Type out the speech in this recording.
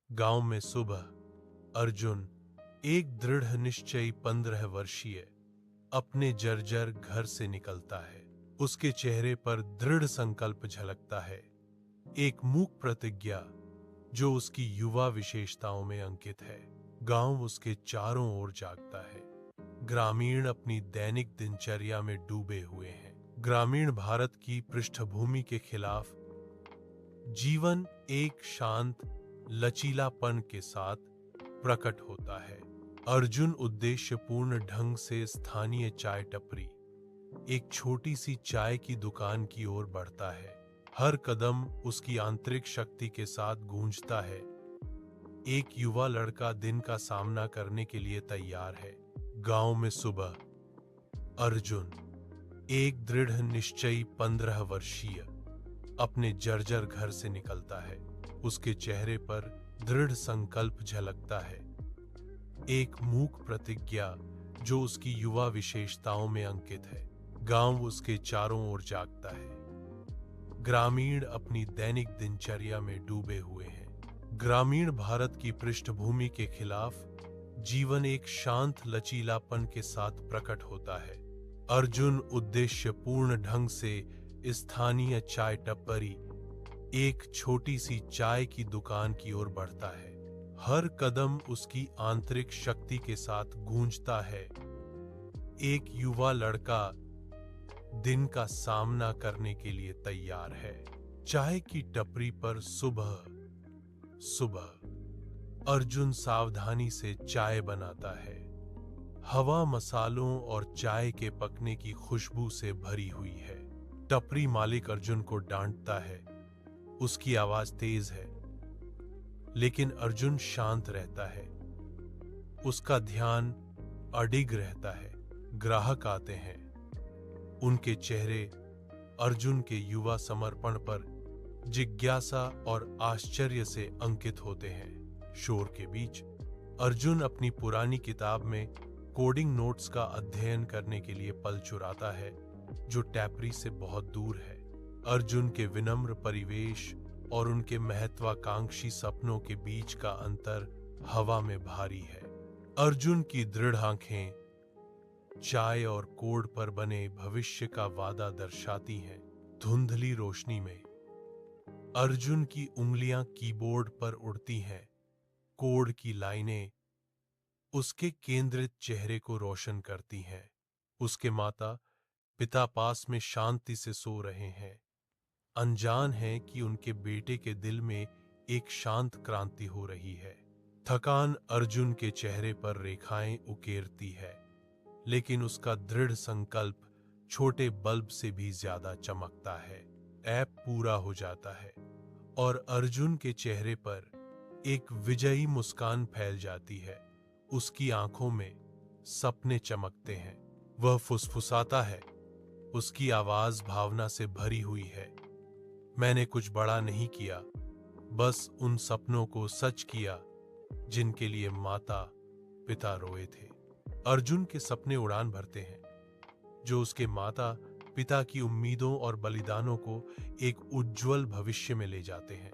गांव में सुबह अर्जुन, एक दृढ़ निश्चयी 15 वर्षीय, अपने जर्जर घर से निकलता है। उसके चेहरे पर दृढ़ संकल्प झलकता है, एक मूक प्रतिज्ञा जो उसकी युवा विशेषताओं में अंकित है। गांव उसके चारों ओर जागता है। ग्रामीण अपनी दैनिक दिनचर्या में डूबे हुए हैं। ग्रामीण भारत की पृष्ठभूमि के खिलाफ जीवन एक शांत लचीलापन के साथ प्रकट होता है। अर्जुन उद्देश्यपूर्ण ढंग से स्थानीय चाय टपरी, एक छोटी सी चाय की दुकान की ओर बढ़ता है। हर कदम उसकी आंतरिक शक्ति के साथ गूंजता है। एक युवा लड़का दिन का सामना करने के लिए तैयार है। गांव में सुबह अर्जुन, एक दृढ़ निश्चयी 15 वर्षीय, अपने जर्जर घर से निकलता है। उसके चेहरे पर दृढ़ संकल्प झलकता है, एक मूक प्रतिज्ञा जो उसकी युवा विशेषताओं में अंकित है। गांव उसके चारों ओर जागता है। ग्रामीण अपनी दैनिक दिनचर्या में डूबे हुए हैं। ग्रामीण भारत की पृष्ठभूमि के खिलाफ जीवन एक शांत लचीलापन के साथ प्रकट होता है। अर्जुन उद्देश्यपूर्ण ढंग से स्थानीय चाय टपरी, एक छोटी सी चाय की दुकान की ओर बढ़ता है। हर कदम उसकी आंतरिक शक्ति के साथ गूंजता है। एक युवा लड़का दिन का सामना करने के लिए तैयार है। चाय की टपरी पर सुबह सुबह अर्जुन सावधानी से चाय बनाता है। हवा मसालों और चाय के पकने की खुशबू से भरी हुई है। टपरी मालिक अर्जुन को डांटता है। उसकी आवाज तेज है, लेकिन अर्जुन शांत रहता है। उसका ध्यान अडिग रहता है। ग्राहक आते हैं। उनके चेहरे अर्जुन के युवा समर्पण पर जिज्ञासा और आश्चर्य से अंकित होते हैं। शोर के बीच अर्जुन अपनी पुरानी किताब में कोडिंग नोट्स का अध्ययन करने के लिए पल चुराता है, जो टैपरी से बहुत दूर है। अर्जुन के विनम्र परिवेश और उनके महत्वाकांक्षी सपनों के बीच का अंतर हवा में भारी है। अर्जुन की दृढ़ आंखें चाय और कोड पर बने भविष्य का वादा दर्शाती हैं। धुंधली रोशनी में अर्जुन की उंगलियां कीबोर्ड पर उड़ती हैं। कोड की लाइनें उसके केंद्रित चेहरे को रोशन करती हैं। उसके माता पिता पास में शांति से सो रहे हैं, अनजान हैं कि उनके बेटे के दिल में एक शांत क्रांति हो रही है। थकान अर्जुन के चेहरे पर रेखाएं उकेरती है, लेकिन उसका दृढ़ संकल्प छोटे बल्ब से भी ज्यादा चमकता है। ऐप पूरा हो जाता है और अर्जुन के चेहरे पर एक विजयी मुस्कान फैल जाती है। उसकी आंखों में सपने चमकते हैं। वह फुसफुसाता है। उसकी आवाज भावना से भरी हुई है। मैंने कुछ बड़ा नहीं किया, बस उन सपनों को सच किया जिनके लिए माता पिता रोए थे। अर्जुन के सपने उड़ान भरते हैं, जो उसके माता पिता की उम्मीदों और बलिदानों को एक उज्जवल भविष्य में ले जाते हैं।